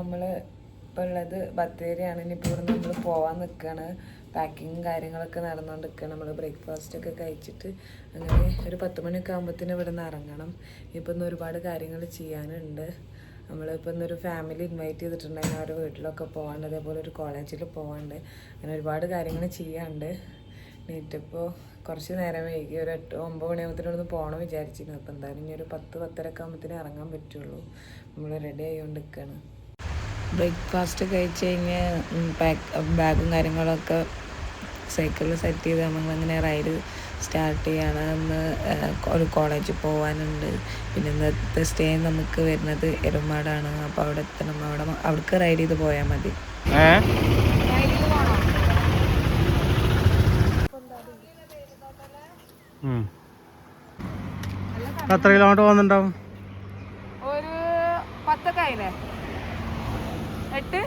നമ്മൾ ഇപ്പോൾ ഉള്ളത് ബത്തേരിയാണ്. ഇനിയിപ്പോൾ ഇവിടെ നമ്മൾ പോകാൻ നിൽക്കുകയാണ്. പാക്കിങ്ങും കാര്യങ്ങളൊക്കെ നടന്നുകൊണ്ടിരിക്കുകയാണ്. നമ്മൾ ബ്രേക്ക്ഫാസ്റ്റൊക്കെ കഴിച്ചിട്ട് അങ്ങനെ ഒരു 10 മണിയൊക്കെ ആകുമ്പോഴത്തേനും ഇവിടെ നിന്ന് ഇറങ്ങണം. ഇപ്പോൾ ഇന്ന് ഒരുപാട് കാര്യങ്ങൾ ചെയ്യാനുണ്ട്. നമ്മളിപ്പോൾ ഇന്നൊരു ഫാമിലി ഇൻവൈറ്റ് ചെയ്തിട്ടുണ്ടെങ്കിൽ അവരുടെ വീട്ടിലൊക്കെ പോകാണ്ട്, അതേപോലെ ഒരു കോളേജിൽ പോകാണ്ട്, അങ്ങനെ ഒരുപാട് കാര്യങ്ങൾ ചെയ്യാനുണ്ട്. നീറ്റിപ്പോൾ കുറച്ച് നേരം വൈകി, ഒരു 8-9 മണിയാകുമ്പോഴത്തേനൊന്ന് പോകണം വിചാരിച്ചിരുന്നു. അപ്പോൾ എന്തായാലും ഇനി ഒരു 10-10:30 ആകുമ്പോഴത്തേനും ഇറങ്ങാൻ പറ്റുള്ളൂ. നമ്മൾ റെഡി ആയിക്കൊണ്ട് നിൽക്കുകയാണ്. ബ്രേക്ക്ഫാസ്റ്റ് കഴിച്ച് കഴിഞ്ഞ് ബാഗും കാര്യങ്ങളൊക്കെ സൈക്കിളിൽ സെറ്റ് ചെയ്ത് നമ്മളിങ്ങനെ റൈഡ് സ്റ്റാർട്ട് ചെയ്യാണ്. ഇന്ന് ഒരു കോളേജിൽ പോകാനുണ്ട്. പിന്നെ ഇന്നത്തെ സ്റ്റേ നമുക്ക് വരുന്നത് എരുമാടാണ്. അപ്പോൾ അവിടെ എത്തണം. അവിടേക്ക് റൈഡ് ചെയ്ത് പോയാൽ മതി. എത്ര കിലോമീറ്റർ പോകുന്നുണ്ടാവും? ഒരു 10 ആയില്ലേ? 8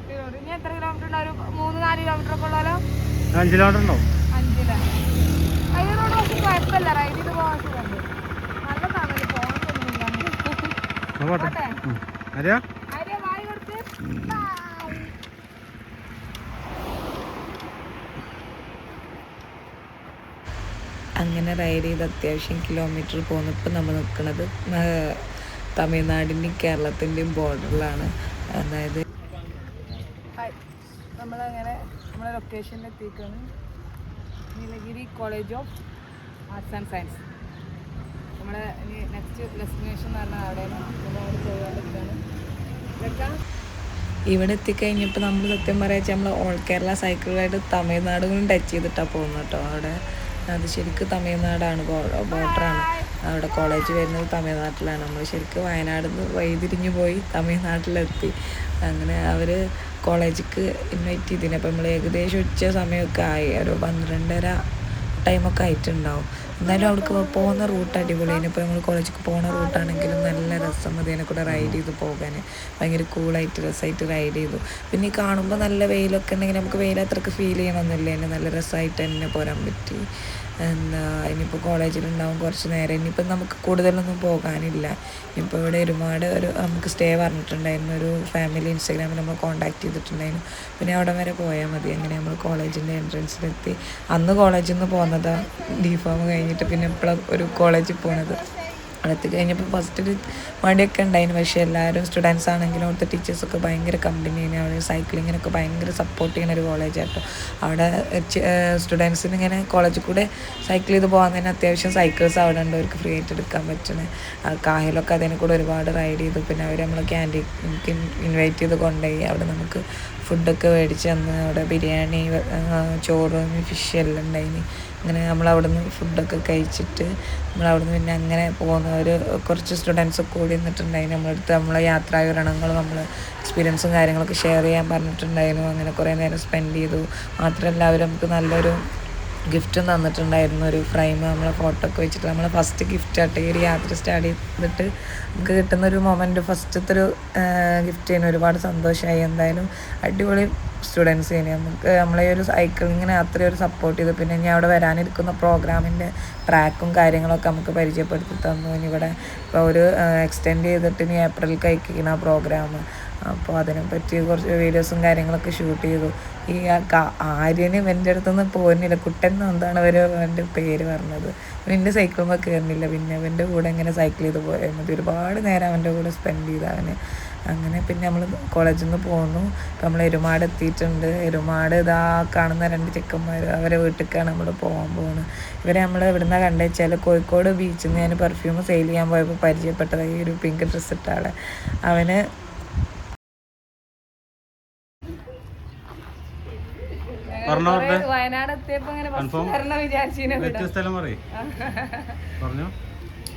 കിലോമീറ്റർ. ഇനി എത്ര കിലോമീറ്റർ ഉണ്ടാവും? 3-4 കിലോമീറ്റർ ഒക്കെ ഉള്ളല്ലോ. 5 കിലോമീറ്റർ ഉണ്ടാവും. 5 അതിനോട് പക്ഷെ കുഴപ്പമില്ല. റൈഡ് ചെയ്ത് പോകാൻ സുഖമുണ്ട്. നല്ലതാണല്ലോ പോകണമെന്നില്ല. അങ്ങനെ റൈഡ് ചെയ്ത് അത്യാവശ്യം കിലോമീറ്റർ പോകുന്നു. ഇപ്പം നമ്മൾ നിൽക്കുന്നത് തമിഴ്നാടിൻ്റെയും കേരളത്തിൻ്റെയും ബോർഡറിലാണ്. അതായത് നമ്മളങ്ങനെ നമ്മളെ ലൊക്കേഷനിൽ എത്തിയിരിക്കുകയാണ്. Nilgiri college of arts and science. നമ്മളെ ഇനി നെക്സ്റ്റ് ഡെസ്റ്റിനേഷൻ എന്ന് പറഞ്ഞാൽ അവിടെയാണ് പോകാതിരിക്കുകയാണ്. ഇവിടെ എത്തിക്കഴിഞ്ഞപ്പോൾ നമ്മൾ സത്യം പറയാച്ച നമ്മൾ ഓൾ കേരള സൈക്കിളായിട്ട് തമിഴ്നാട് കൂടി ടച്ച് ചെയ്തിട്ടാണ് പോകുന്നത് കേട്ടോ. അവിടെ അത് ശരിക്കും തമിഴ്നാടാണ്, ബോർഡറാണ്. അവിടെ കോളേജ് വരുന്നത് തമിഴ്നാട്ടിലാണ്. നമ്മൾ ശരിക്കും വയനാട്ടിൽ നിന്ന് വഴിതിരിഞ്ഞ് പോയി തമിഴ്നാട്ടിലെത്തി. അങ്ങനെ അവർ കോളേജിലേക്ക് ഇൻവൈറ്റ് ചെയ്തിന്. അപ്പോൾ നമ്മൾ ഏകദേശം ഉച്ച സമയമൊക്കെ ആയി, ഒരു 12:30 ടൈമൊക്കെ ആയിട്ടുണ്ടാവും. എന്നാലും അവിടേക്ക് പോകുന്ന റൂട്ട് അടിപൊളിയാണ്. ഇപ്പോൾ നമ്മൾ കോളേജിലേക്ക് പോകുന്ന റൂട്ടാണെങ്കിലും നല്ല രസം. മതി അതിനെ കൂടെ റൈഡ് ചെയ്ത് പോകാൻ ഭയങ്കര കൂളായിട്ട് രസമായിട്ട് റൈഡ് ചെയ്തു. പിന്നെ ഈ കാണുമ്പോൾ നല്ല വെയിലൊക്കെ ഉണ്ടെങ്കിൽ നമുക്ക് വെയിൽ അത്രയ്ക്ക് ഫീൽ ചെയ്യണമെന്നില്ല. എന്നെ നല്ല രസമായിട്ട് തന്നെ പോരാൻ പറ്റി. ഇനിയിപ്പോൾ കോളേജിലുണ്ടാവും കുറച്ച് നേരം. ഇനിയിപ്പോൾ നമുക്ക് കൂടുതലൊന്നും പോകാനില്ല. ഇനിയിപ്പോൾ ഇവിടെ ഒരുപാട് നമുക്ക് സ്റ്റേ പറഞ്ഞിട്ടുണ്ടായിരുന്നു. ഒരു ഫാമിലി ഇൻസ്റ്റാഗ്രാമിൽ നമ്മൾ കോൺടാക്ട് ചെയ്തിട്ടുണ്ടായിരുന്നു. പിന്നെ അവിടെ വരെ പോയാൽ മതി. അങ്ങനെ നമ്മൾ കോളേജിൻ്റെ എൻട്രൻസിലെത്തി. അന്ന് കോളേജിൽ നിന്ന് പോകുന്നതാണ്, ഡിഫോം കഴിഞ്ഞിട്ട്. പിന്നെ ഇപ്പോഴും ഒരു കോളേജിൽ പോകുന്നത്. അടുത്ത് കഴിഞ്ഞപ്പോൾ ഫസ്റ്റ് ഒരു മടിയൊക്കെ ഉണ്ടായിരുന്നു. പക്ഷേ എല്ലാവരും സ്റ്റുഡൻസ് ആണെങ്കിലും അവിടുത്തെ ടീച്ചേഴ്സൊക്കെ ഭയങ്കര കമ്പനിയാണ്. അവിടെ സൈക്ലിങ്ങിനൊക്കെ ഭയങ്കര സപ്പോർട്ട് ചെയ്യുന്ന ഒരു കോളേജാട്ടോ. അവിടെ സ്റ്റുഡൻസിന് ഇങ്ങനെ കോളേജിൽ കൂടെ സൈക്കിൾ ചെയ്ത് പോകാൻ തന്നെ അത്യാവശ്യം സൈക്കിൾസ് അവിടെ ഉണ്ട്, അവർക്ക് ഫ്രീ ആയിട്ട് എടുക്കാൻ പറ്റണേ. കായലൊക്കെ അതിനെ കൂടെ ഒരുപാട് റൈഡ് ചെയ്തു. പിന്നെ അവർ നമ്മൾ ക്യാൻറ്റീൻ ഇൻവൈറ്റ് ചെയ്ത് കൊണ്ടുപോയി. അവിടെ നമുക്ക് ഫുഡൊക്കെ മേടിച്ച് തന്ന് അവിടെ ബിരിയാണി, ചോറ്, ഫിഷ് എല്ലാം ഉണ്ടായിന്. അങ്ങനെ നമ്മളവിടെ നിന്ന് ഫുഡൊക്കെ കഴിച്ചിട്ട് നമ്മളവിടുന്ന് പിന്നെ അങ്ങനെ പോകുന്നവർ കുറച്ച് സ്റ്റുഡൻസൊക്കെ കൂടി നിന്നിട്ടുണ്ടായിരുന്നു. നമ്മളടുത്ത് നമ്മളെ യാത്രാവിവരണങ്ങൾ, നമ്മൾ എക്സ്പീരിയൻസും കാര്യങ്ങളൊക്കെ ഷെയർ ചെയ്യാൻ പറഞ്ഞിട്ടുണ്ടായിരുന്നു. അങ്ങനെ കുറേ നേരം സ്പെൻഡ് ചെയ്തു. മാത്രമല്ല അവർ നമുക്ക് നല്ലൊരു ഗിഫ്റ്റും തന്നിട്ടുണ്ടായിരുന്നു. ഒരു ഫ്രെയിം നമ്മളെ ഫോട്ടോ ഒക്കെ വെച്ചിട്ട്. നമ്മളെ ഫസ്റ്റ് ഗിഫ്റ്റ് ആയിട്ട് ഈ ഒരു യാത്ര സ്റ്റാർട്ട് ചെയ്തിട്ട് നമുക്ക് കിട്ടുന്നൊരു മൊമെൻറ്റ്, ഫസ്റ്റത്തെ ഒരു ഗിഫ്റ്റ് ചെയ്യുന്ന ഒരുപാട് സന്തോഷമായി. എന്തായാലും അടിപൊളി സ്റ്റുഡൻസ് ചെയ്യുന്നു. നമുക്ക് നമ്മളെ ഒരു സൈക്ലിങ്ങിനെ അത്രയും ഒരു സപ്പോർട്ട് ചെയ്തു. പിന്നെ ഇനി അവിടെ വരാനിരിക്കുന്ന പ്രോഗ്രാമിൻ്റെ ട്രാക്കും കാര്യങ്ങളൊക്കെ നമുക്ക് പരിചയപ്പെടുത്തി തന്നു. ഇനി ഇവിടെ ഇപ്പോൾ ഒരു എക്സ്റ്റെൻഡ് ചെയ്തിട്ട് ഇനി ഏപ്രിൽ കഴിക്കുന്ന ആ പ്രോഗ്രാം. അപ്പോൾ അതിനെപ്പറ്റി കുറച്ച് വീഡിയോസും കാര്യങ്ങളൊക്കെ ഷൂട്ട് ചെയ്തു. ഈ ആര്യനും എൻ്റെ അടുത്തൊന്നും പോകുന്നില്ല, കുട്ടൻ എന്താണ് അവൻ്റെ പേര് പറഞ്ഞത്. എൻ്റെ സൈക്കിളുമ്പോൾ കയറുന്നില്ല. പിന്നെ അവൻ്റെ കൂടെ ഇങ്ങനെ സൈക്കിൾ ചെയ്ത് പോയാൽ മതി. ഒരുപാട് നേരം അവൻ്റെ കൂടെ സ്പെൻഡ് ചെയ്ത് അവന്. അങ്ങനെ പിന്നെ നമ്മൾ കോളേജിൽ നിന്ന് പോന്നു. ഇപ്പം നമ്മൾ എരുമാട് എത്തിയിട്ടുണ്ട്. എരുമാട് ഇതാ കാണുന്ന 2 ചെക്കന്മാർ, അവരെ വീട്ടിലേക്കാണ് നമ്മൾ പോകാൻ പോകുന്നത്. ഇവരെ നമ്മൾ എവിടുന്ന കണ്ടു വെച്ചാൽ കോഴിക്കോട് ബീച്ചിൽ നിന്ന് ഞാൻ പെർഫ്യൂം സെയിൽ ചെയ്യാൻ പോയപ്പോൾ പരിചയപ്പെട്ടത് ഈ ഒരു പിങ്ക് ഡ്രസ്സ് ഇട്ട ആളെ. അവന് വയനാട് എത്തിയപ്പോ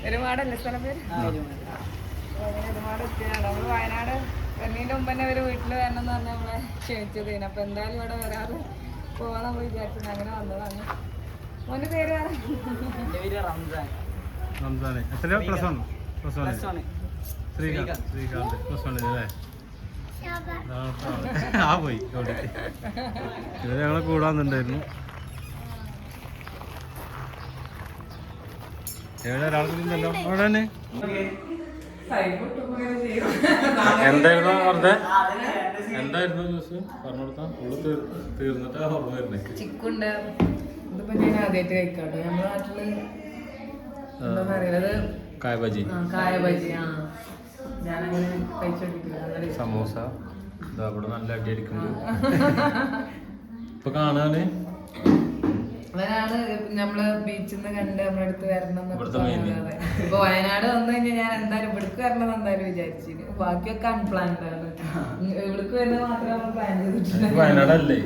ഒരുപാടല്ലേ സ്ഥലം പേര്. ഒരുപാട് എത്തിയാണ് നമ്മൾ വയനാട് വരുന്നതിന്റെ മുമ്പ് തന്നെ അവര് വീട്ടിൽ വരണം എന്ന് പറഞ്ഞാൽ നമ്മളെ ക്ഷണിച്ചത്. അപ്പൊ എന്തായാലും ഇവിടെ വരാതെ പോവാൻ നമ്മൾ വിചാരിച്ചത്. അങ്ങനെ വന്നതാണ്. മോന്റെ പേര് ഞങ്ങളെ കൂടാന്നുണ്ടായിരുന്നു. എവിടെ ഒരാൾക്കുണ്ടല്ലോ അവിടെ തന്നെ. എന്തായിരുന്നു വെറുതെ എന്തായിരുന്നു ജ്യൂസ് പറഞ്ഞു കൊടുത്താൽ ഉള്ളു തീർന്നിട്ട് ഓർമ്മ വരുന്നേ. ചിക്കുണ്ട്. ഇതിപ്പോ ഞാൻ ആദ്യമായിട്ട് കഴിക്കാട്ടോ. നമ്മുടെ നാട്ടില് എന്താ പറയുന്നത്, കായ ബജി. കായ ബജി. ഞാനങ്ങനെ കഴിച്ചോണ്ടിരിക്കില്ല. സമൂസ ഇവിടെ നല്ല അടി അടിക്കുന്നു. ഇപ്പൊ കാണാന് അവനാണ് നമ്മള് ബീച്ചിൽ നിന്ന് കണ്ട് നമ്മുടെ അടുത്ത് വരണം എന്നൊക്കെ. ഇപ്പൊ വയനാട് വന്നു കഴിഞ്ഞാൽ ഞാൻ എന്തായാലും ഇവിടേക്ക് വരണം എന്തായാലും വിചാരിച്ചിന്. ബാക്കിയൊക്കെ അൺപ്ലാൻഡ് ആണ്. ഇവിടേക്ക് വരുന്നത് മാത്രമേ നമ്മൾ പ്ലാൻ ചെയ്തിട്ടില്ല. വയനാടല്ലേ?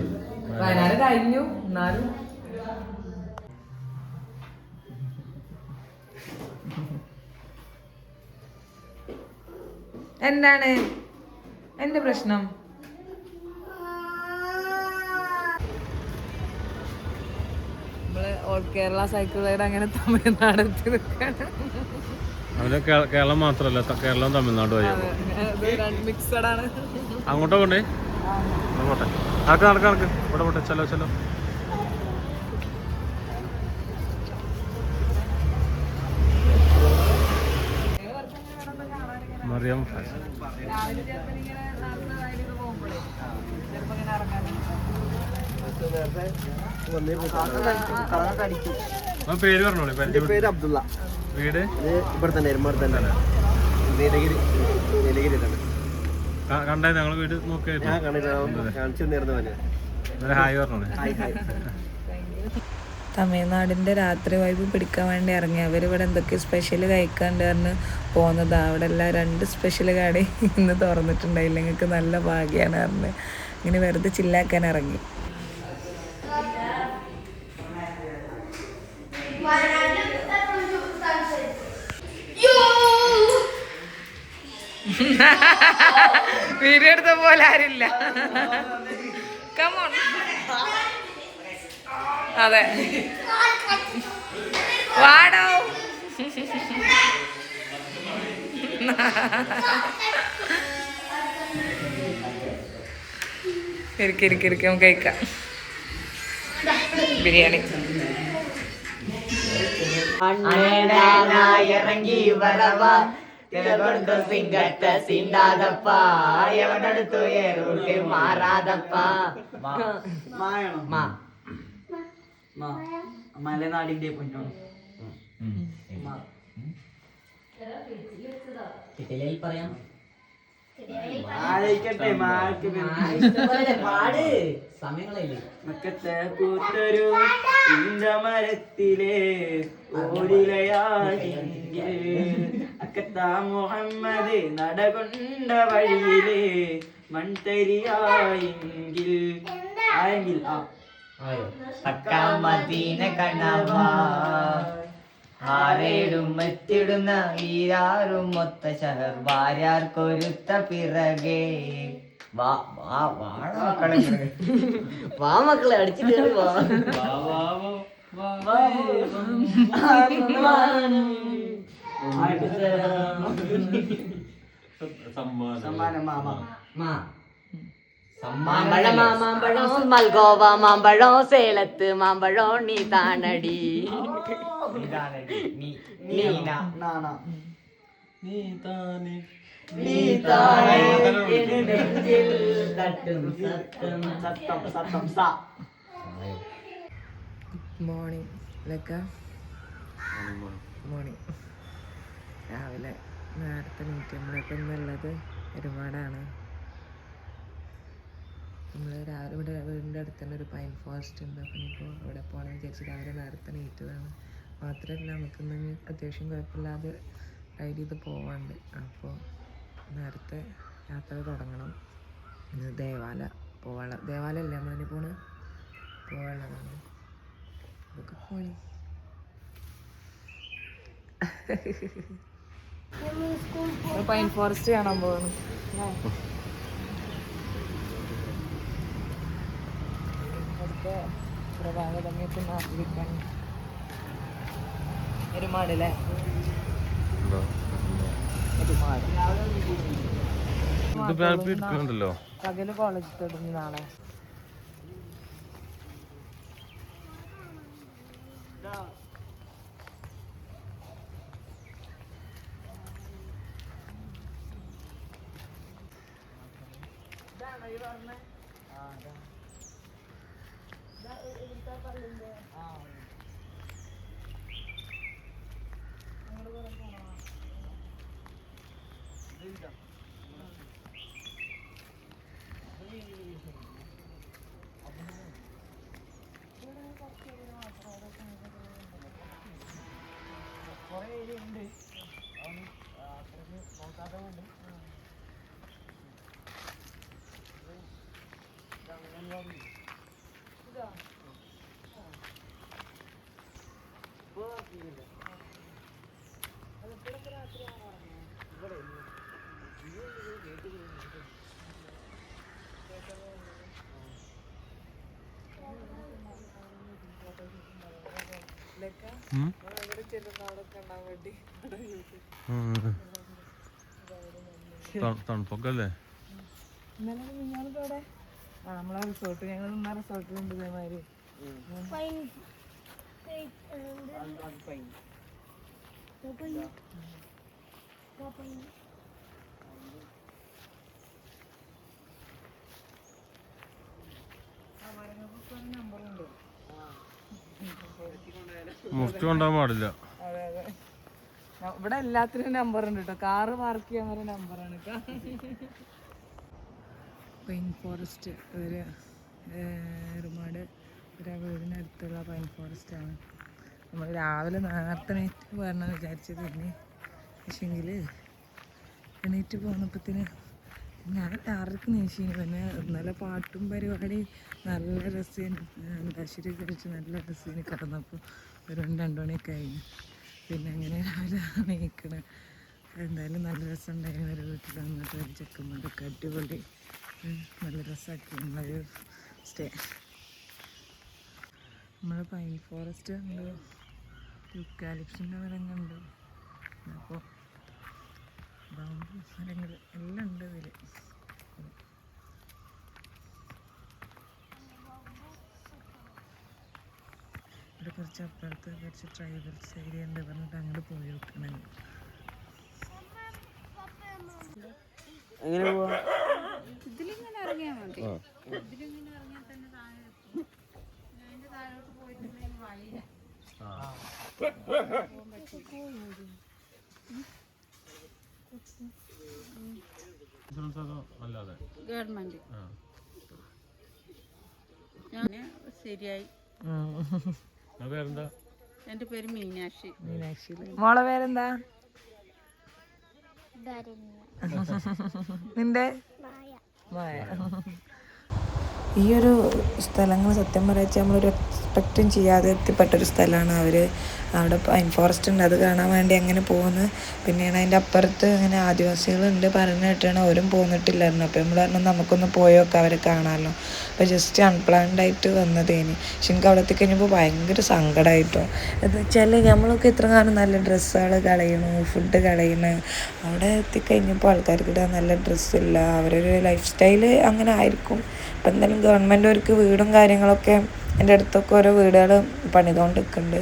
വയനാട് കഴിഞ്ഞു. എന്നാലും എന്താണ് എന്റെ പ്രശ്നം? നമ്മള് ഓൾ കേരള സൈക്കിൾ റൈഡ് അങ്ങനെ തമിഴ്നാട് എത്തി നിൽക്കാണ്. അവന് കേരളം മാത്രല്ല, കേരളം തമിഴ്നാട് മിക്സഡ് ആണ്. അങ്ങോട്ടോ കൊണ്ടേ പോട്ടെ. നടക്ക് ഇവിടെ പോട്ടെ. ചലോ മറിയം പേര് പറഞ്ഞോളൂ. പേര് അബ്ദുള്ള. വീട് ഇവിടെ തന്നെ കണ്ടേ? ഞങ്ങള് വീട് നോക്കിയായിരുന്നു. ഹായ് പറഞ്ഞോളൂ. തമിഴ്നാടിൻ്റെ രാത്രി വൈബ് പിടിക്കാൻ വേണ്ടി ഇറങ്ങി. അവരിവിടെ എന്തൊക്കെ സ്പെഷ്യൽ കഴിക്കാണ്ട് പറഞ്ഞ് പോകുന്നതാണ്. അവിടെ എല്ലാം 2 സ്പെഷ്യൽ കട ഇന്ന് തുറന്നിട്ടുണ്ടായില്ല. നിങ്ങൾക്ക് നല്ല ഭാഗ്യമാണ് പറഞ്ഞ് ഇങ്ങനെ വെറുതെ ചില്ലാക്കാൻ ഇറങ്ങി. വീഡിയോ എടുത്ത പോലെ ആരില്ല. കമോൺ. അതെ വാടോ. ഇരിക്കും കഴിക്കാം. ബിരിയാണി இறங்கி வரவா கொண்டு சிங்கட்ட சீண்டாதப்பா எவனடுத்து ஏறுட்டு മാറാதப்பா മലനാടിന്റെ പൊന്നോ പറയാം. പാട് സമയങ്ങളല്ലേ. മക്കത്തെ കൂട്ടൊരു മരത്തിലെ ഓരിലയാണെങ്കിൽ അക്കത്താ മുഹമ്മദ് നടകൊണ്ട വഴിയിലെ മൺതരിയായെങ്കിൽ ആയെങ്കിൽ മദീന കണ്ണവാ ആരേടും മറ്റിടുന്ന വീരാറും മൊത്ത ശഹർ ഭാര്യാർ കൊരുത്ത പിറകെ വാ മക്കളെ അടിച്ചു കയറി മാമ്പഴം മൽഗോവ മാമ്പഴം സേലത്ത് മാമ്പഴം നീ താണടി മോർണിംഗ് മോർണിംഗ് രാവിലെ നേരത്തെ നീറ്റ്. നമ്മളിപ്പോൾ ഇന്നുള്ളത് ഒരുപാടാണ്. നമ്മൾ രാവിലെ ഇവിടെ വീടിൻ്റെ അടുത്ത് തന്നെ ഒരു പൈൻ ഫോറസ്റ്റ് ഉണ്ട്. അപ്പം ഇപ്പോൾ ഇവിടെ പോകണമെന്ന് വിചാരിച്ച് രാവിലെ നേരത്തെ നീറ്റതാണ്. മാത്രമല്ല നമുക്കിന്ന് അത്യാവശ്യം കുഴപ്പമില്ലാതെ റൈഡ് ചെയ്ത് പോവാണ്ട്. അപ്പോൾ നേരത്തെ യാത്ര തുടങ്ങണം. ഇന്ന് ദേവാലയല്ലേ നമ്മളിനി പോവാനുള്ളതാണ്. അതൊക്കെ പോയി പൈൻ ഫോറസ്റ്റ് കാണാൻ പോകണം. പ്രഭാത സമയത്ത് ആസ്വദിക്കാൻ ഒരുമാടല്ലേ പകല് കോളേജ് തുടങ്ങി നാളെ. തണുപ്പൊക്കെ അല്ലേ? നമ്മളെ റിസോർട്ട് ഞങ്ങൾ നിന്ന റിസോർട്ടിലുണ്ട് ഇതേമാതിരി. നമ്പറുണ്ട്. മുറിച്ച് കൊണ്ടുപോകാൻ പാടില്ല. അതെ അതെ, ഇവിടെ എല്ലാത്തിനും നമ്പർ ഉണ്ട് കേട്ടോ. കാറ് പാർക്ക് ചെയ്യാൻ വരെ നമ്പറാണ്. പൈൻ ഫോറസ്റ്റ് ഒരു ഒരുപാട് വീടിനടുത്തുള്ള പൈൻ ഫോറസ്റ്റ് ആണ്. നമ്മൾ രാവിലെ നേരത്തെ എണീറ്റ് പോകണം വിചാരിച്ചത് തന്നെ, പക്ഷെങ്കിൽ എണീറ്റ് പോന്നപ്പത്തിന് ഞാൻ 6:00 നീശീന്. പിന്നെ ഇന്നലെ പാട്ടും പരിപാടി നല്ല രസേന്, അന്താശ്ശേരി കഴിച്ച് നല്ല രസേന്. കിടന്നപ്പോൾ ഒരു 2 മണിയൊക്കെ ആയിരുന്നു. പിന്നെ അങ്ങനെ രാവിലെ നീക്കണ. എന്തായാലും നല്ല രസം ഉണ്ടായിരുന്നു. ഒരു വീട്ടിൽ വന്നിട്ട് ഒരു ചെക്കന്മാരൊക്കെ അടിപൊളി നല്ല രസമാക്കി നമ്മളൊരു സ്റ്റേ. നമ്മൾ പൈൻ ഫോറസ്റ്റ് ഉണ്ട്, യൂക്കാലിപ്സിൻ്റെ മരങ്ങളുണ്ട്, അപ്പോൾ ബാമ്പു മരങ്ങൾ എല്ലാം ഉണ്ട് ഇതിൽ. ഇവിടെ കുറച്ച് അപ്പുറത്ത് കുറച്ച് ട്രൈബൽസ് ഏരിയ ഉണ്ട് പറഞ്ഞിട്ട് അങ്ങോട്ട് പോയി നോക്കണം. എങ്ങനെ പോവാ? ഇതിലിങ്ങനെ ഇറങ്ങിയാൽ മതി. ഇതിലിങ്ങനെ ഇറങ്ങിയാൽ തന്നെ താഴെ എത്തും. അതിൻ്റെ താഴോട്ട് പോയിട്ടുണ്ടെങ്കിൽ വഴിയില്ല. ഗവൺമെന്റ് ഞാൻ ശരിയായി. എൻ്റെ പേര് മീനാക്ഷി. മോളെ പേരെന്താ? നിന്റെ? മായ. ഈ ഒരു സ്ഥലങ്ങൾ സത്യം പറയാച്ച നമ്മളൊരു എക്സ്പെക്റ്റും ചെയ്യാതെ എത്തിപ്പെട്ടൊരു സ്ഥലമാണ്. അവിടെ പൈൻ ഫോറസ്റ്റ് ഉണ്ട്, അത് കാണാൻ വേണ്ടി അങ്ങനെ പോകുന്നത്. പിന്നെയാണ് അതിൻ്റെ അപ്പുറത്ത് അങ്ങനെ ആദിവാസികളുണ്ട് പറഞ്ഞു കേട്ടാണ്, അവരും പോന്നിട്ടില്ലായിരുന്നു. അപ്പോൾ നമ്മൾ പറഞ്ഞു നമുക്കൊന്ന് പോയൊക്കെ അവരെ കാണാമല്ലോ. അപ്പോൾ ജസ്റ്റ് അൺപ്ലാൻഡ് ആയിട്ട് വന്നതേനി. പക്ഷെ എനിക്ക് അവിടെ എത്തിക്കഴിഞ്ഞപ്പോൾ ഭയങ്കര സങ്കടമായിട്ടോ. എന്ന് വെച്ചാൽ നമ്മളൊക്കെ ഇത്ര കാലം നല്ല ഡ്രസ്സുകൾ കളയണു, ഫുഡ് കളയണു. അവിടെ എത്തിക്കഴിഞ്ഞപ്പോൾ ആൾക്കാർക്ക് ഇടാൻ നല്ല ഡ്രസ്സില്ല. അവരൊരു ലൈഫ് സ്റ്റൈല് അങ്ങനെ ആയിരിക്കും. അപ്പം എന്തായാലും ഗവൺമെൻറ് അവർക്ക് വീടും കാര്യങ്ങളൊക്കെ എൻ്റെ അടുത്തൊക്കെ ഓരോ വീടുകൾ പണിതുകൊണ്ട് നിൽക്കുന്നുണ്ട്,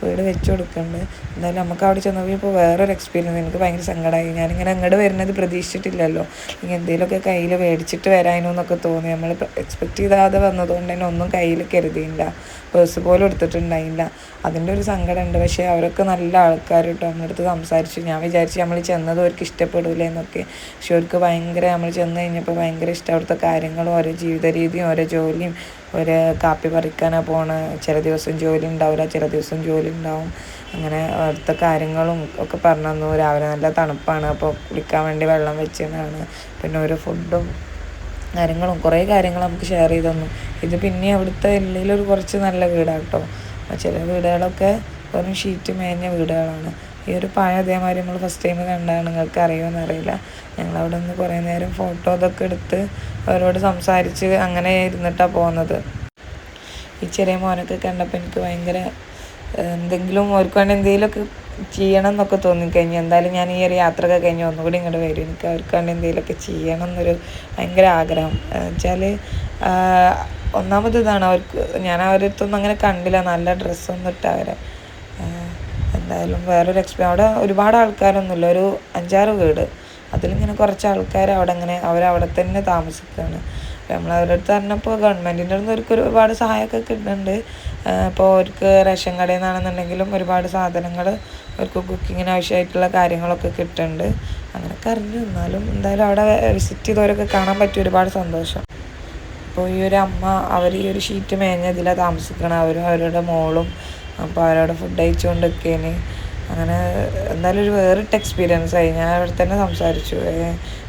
വീട് വെച്ച് കൊടുക്കുന്നുണ്ട്. എന്തായാലും നമുക്ക് അവിടെ ചെന്നപ്പോൾ ഇപ്പോൾ വേറൊരു എക്സ്പീരിയൻസ്. എനിക്ക് ഭയങ്കര സങ്കടമായി. ഞാനിങ്ങനെ അങ്ങോട്ട് വരുന്നത് പ്രതീക്ഷിച്ചിട്ടില്ലല്ലോ. ഇങ്ങനെ എന്തെങ്കിലുമൊക്കെ കയ്യിൽ മേടിച്ചിട്ട് വരാനോന്നൊക്കെ തോന്നി. നമ്മൾ എക്സ്പെക്റ്റ് ചെയ്താതെ വന്നതുകൊണ്ട് തന്നെ ഒന്നും കയ്യിൽ കരുതിയില്ല, പേഴ്സ് പോലും എടുത്തിട്ടുണ്ടായില്ല. അതിൻ്റെ ഒരു സങ്കടമുണ്ട്. പക്ഷേ അവരൊക്കെ നല്ല ആൾക്കാർ കേട്ടോ. നമ്മളടുത്ത് സംസാരിച്ചു. ഞാൻ വിചാരിച്ചു നമ്മൾ ചെന്നത് അവർക്ക് ഇഷ്ടപ്പെടില്ല എന്നൊക്കെ. പക്ഷെ അവർക്ക് ഭയങ്കര, നമ്മൾ ചെന്ന് കഴിഞ്ഞപ്പോൾ ഭയങ്കര ഇഷ്ടം. അവിടുത്തെ കാര്യങ്ങളും ഓരോ ജീവിത രീതിയും ഓരോ ജോലിയും. ഒരു കാപ്പി പറിക്കാനാണ് പോണത്. ചില ദിവസം ജോലി ഉണ്ടാവില്ല, ചില ദിവസം ജോലി ഉണ്ടാവും. അങ്ങനെ അവിടുത്തെ കാര്യങ്ങളും ഒക്കെ പറഞ്ഞു തന്നു. രാവിലെ നല്ല തണുപ്പാണ്, അപ്പോൾ കുളിക്കാൻ വേണ്ടി വെള്ളം വെച്ചതാണ്. പിന്നെ ഓരോ ഫുഡും കാര്യങ്ങളും കുറേ കാര്യങ്ങൾ നമുക്ക് ഷെയർ ചെയ്ത് തന്നു. ഇത് പിന്നെ അവിടുത്തെ എല്ലാം കുറച്ച് നല്ല വീടാണ് കേട്ടോ. ചില വീടുകളൊക്കെ വെറും ഷീറ്റ് മേഞ്ഞ വീടുകളാണ്. ഈ ഒരു പഴയ അതേമാതിരി നമ്മൾ ഫസ്റ്റ് ടൈം കണ്ടാണ്. നിങ്ങൾക്ക് അറിയുമെന്ന് അറിയില്ല. ഞങ്ങളവിടെ നിന്ന് കുറേ നേരം ഫോട്ടോ ഇതൊക്കെ എടുത്ത് അവരോട് സംസാരിച്ച് അങ്ങനെ ഇരുന്നിട്ടാണ് പോകുന്നത്. ഈ ചെറിയ മോനൊക്കെ കണ്ടപ്പോൾ എനിക്ക് ഭയങ്കര എന്തെങ്കിലും അവർക്ക് വേണ്ടി എന്തെങ്കിലുമൊക്കെ ചെയ്യണം എന്നൊക്കെ തോന്നിക്കഴിഞ്ഞു. എന്തായാലും ഞാൻ ഈ ഒരു യാത്രയൊക്കെ കഴിഞ്ഞ് ഒന്നുകൂടി ഇങ്ങോട്ട് വരും. എനിക്ക് അവർക്ക് വേണ്ടി എന്തെങ്കിലുമൊക്കെ ചെയ്യണം എന്നൊരു ഭയങ്കര ആഗ്രഹം. വെച്ചാൽ ഒന്നാമത് ഇതാണ്, അവർക്ക് ഞാൻ അവരടുത്തൊന്നും അങ്ങനെ കണ്ടില്ല നല്ല ഡ്രസ്സൊന്നും ഇട്ട് അവരെ. എന്തായാലും വേറൊരു അവിടെ ഒരുപാട് ആൾക്കാരൊന്നുമില്ല, ഒരു 5-6 വീട് അതിലിങ്ങനെ കുറച്ച് ആൾക്കാർ അവിടെ ഇങ്ങനെ അവരവിടെ തന്നെ താമസിക്കുകയാണ്. അപ്പോൾ നമ്മൾ അവരുടെ അടുത്ത് പറഞ്ഞപ്പോൾ ഗവൺമെൻറ്റിൻ്റെ അടുത്ത് അവർക്ക് ഒരുപാട് സഹായമൊക്കെ കിട്ടുന്നുണ്ട്. അപ്പോൾ അവർക്ക് റേഷൻ കടയിൽ നിന്നാണെന്നുണ്ടെങ്കിലും ഒരുപാട് സാധനങ്ങൾ അവർക്ക് കുക്കിങ്ങിന് ആവശ്യമായിട്ടുള്ള കാര്യങ്ങളൊക്കെ കിട്ടുന്നുണ്ട്. അങ്ങനെയൊക്കെ അറിഞ്ഞു. എന്നാലും എന്തായാലും അവിടെ വിസിറ്റ് ചെയ്തവരൊക്കെ കാണാൻ പറ്റിയ ഒരുപാട് സന്തോഷം. അപ്പോൾ ഈ ഒരു അമ്മ അവർ ഈ ഒരു ഷീറ്റ് മേഞ്ഞതിലാണ് താമസിക്കണം, അവരും അവരുടെ മോളും. അപ്പോൾ അവരവിടെ ഫുഡ് കഴിച്ചുകൊണ്ടൊക്കെയാണ്. അങ്ങനെ എന്തായാലും ഒരു വേറിട്ട എക്സ്പീരിയൻസ് ആയി. ഞാൻ അവിടെ തന്നെ സംസാരിച്ചു,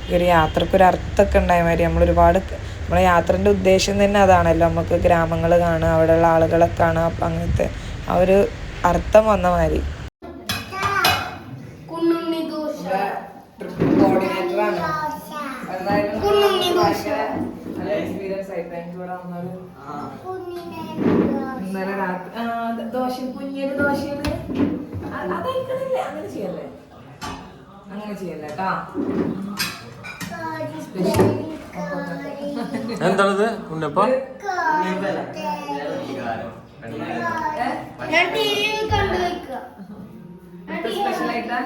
ഈ ഒരു യാത്രക്കൊരു അർത്ഥമൊക്കെ ഉണ്ടായ മാതിരി. നമ്മളെ യാത്രൻ്റെ ഉദ്ദേശം തന്നെ അതാണല്ലോ, നമുക്ക് ഗ്രാമങ്ങൾ കാണുക, അവിടെയുള്ള ആളുകളെ കാണുക. അപ്പം അങ്ങനത്തെ ആ ഒരു അർത്ഥം വന്ന മാതിരി. ട്രിപ്പ് കോർഡിനേറ്ററാണ്. നല്ല എക്സ്പീരിയൻസ് ആയി. ഇവിടെ വന്നൊരു ഇന്നലെ രാത്രി ദോശ കുഞ്ഞൊരു ദോശയാണ്. അതയക്കണില്ല, അങ്ങനെ ചെയ്യല്ലേ, അങ്ങനെ ചെയ്യല്ലേ കേട്ടാ. എന്താണത് ഉണ്ണപ്പം? സ്പെഷ്യൽ ആയിട്ടാ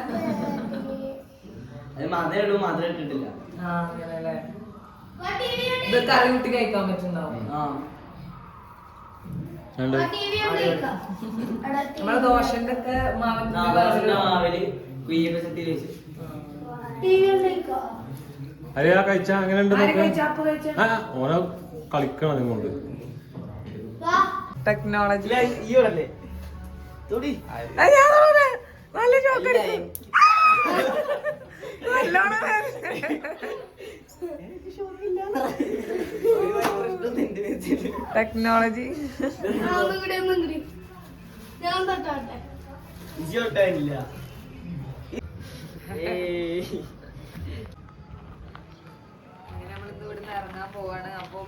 മാത്രം ഇട്ടിട്ടില്ല. അങ്ങനല്ലേ. ഇത് കറി കൂട്ടി കഴിക്കാൻ പറ്റുന്നുണ്ടാവും. നമ്മളെ ദോശന്റെ ഒക്കെ മാവില് കുയ്യപ്പ സെറ്റ് വെച്ച് അരിയാ കഴിച്ച അങ്ങനെ ഉണ്ട്. ഓരോ കളിക്കണം അതുകൊണ്ട് ടെക്നോളജി നല്ല ടെക്നോളജി ഇറങ്ങാൻ പോവാണ്. അപ്പം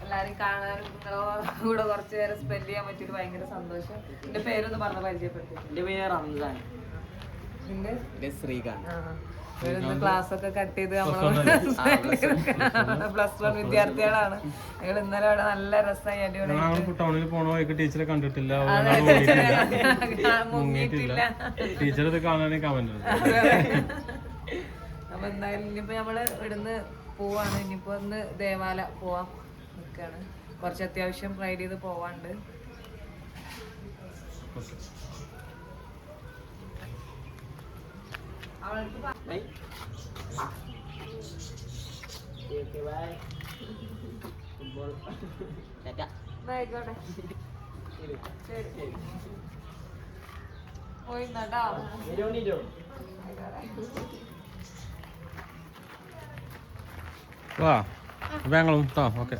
എല്ലാരും കാണാനും നിങ്ങളെ കൂടെ കുറച്ച് നേരം സ്പെൻഡ് ചെയ്യാൻ പറ്റിയിട്ട് ഭയങ്കര സന്തോഷം. എന്റെ പേരൊന്ന് പറഞ്ഞ പരിചയപ്പെട്ടു. എന്റെ പേര് റംസാൻ. ശ്രീകാന്ത്. ക്ലാസ് ഒക്കെ കട്ട് ചെയ്ത് നമ്മള് +1 വിദ്യാർത്ഥികളാണ് ഞങ്ങൾ. ഇന്നലെ അവിടെ നല്ല രസമായി, അടിപൊളി. ടൗണിൽ പോണ വഴിക്ക് ടീച്ചറെ കണ്ടിട്ടില്ല, മുങ്ങിയിട്ടില്ല. ടീച്ചർ ഇത് കാണാനേ കമന്റ്. അപ്പൊ എന്തായാലും ഇനിയിപ്പോ നമ്മള് ഇവിടുന്ന് പോവാണ്. ഇനിയിപ്പോ ഒന്ന് ദേവാല പോവാൻ നിൽക്കാണ്. കുറച്ച് അത്യാവശ്യം റൈഡ് ചെയ്ത് പോവാണ്ട്. ആയിക്കോട്ടെ, ശരി. പോയി നടാ. വാ ബാംഗ്ലൂർ കേട്ടോ. ഓക്കെ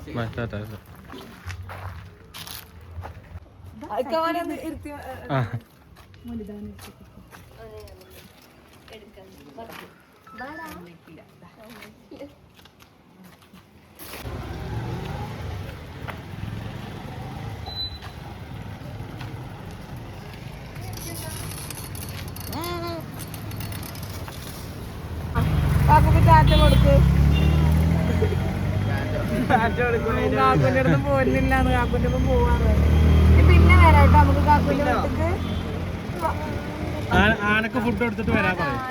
ഇരുത്തി കാക്കുക്ക് ചാറ്റ കൊടുക്ക്. കാക്കുന്റെ അടുത്ത് പോരുന്നില്ലാന്ന്, കാക്കുന്റെ ഒപ്പം പോവാന്ന്. പിന്നെ വരാട്ടോ നമുക്ക് കാക്കുന്റെ അടുത്തേക്ക്. ആനക്ക് ഫുഡ് എടുത്തിട്ട് വരാൻ പറയും.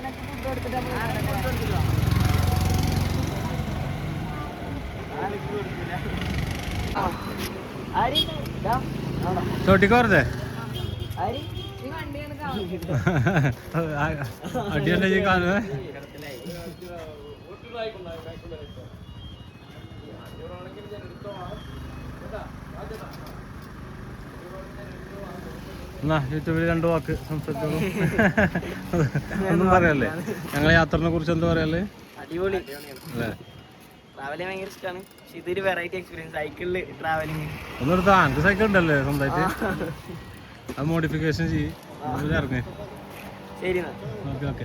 ചോട്ടിക്കോറേ അടിയല്ലേ കാണുവേ. എന്നാ യൂട്യൂബിൽ 2 വാക്ക് സംസാരിച്ചോളൂ. ഒന്നും പറയല്ലേ, ഞങ്ങളെ യാത്രനെ കുറിച്ച് എന്താ പറയല്ലേ? അടിപൊളി. ട്രാവലിംഗ് ഭയങ്കര ഇഷ്ടമാണ്. പക്ഷെ ഇതൊരു വെറൈറ്റി എക്സ്പീരിയൻസ്, സൈക്കിളില് ട്രാവലിംഗ്. ഒന്നെടുത്താ എനിക്ക് സൈക്കിൾ ഉണ്ടല്ലേ സ്വന്തമായിട്ട്, അത് മോഡിഫിക്കേഷൻ ചെയ്യും ഇറങ്ങി. ശരി. ഓക്കെ.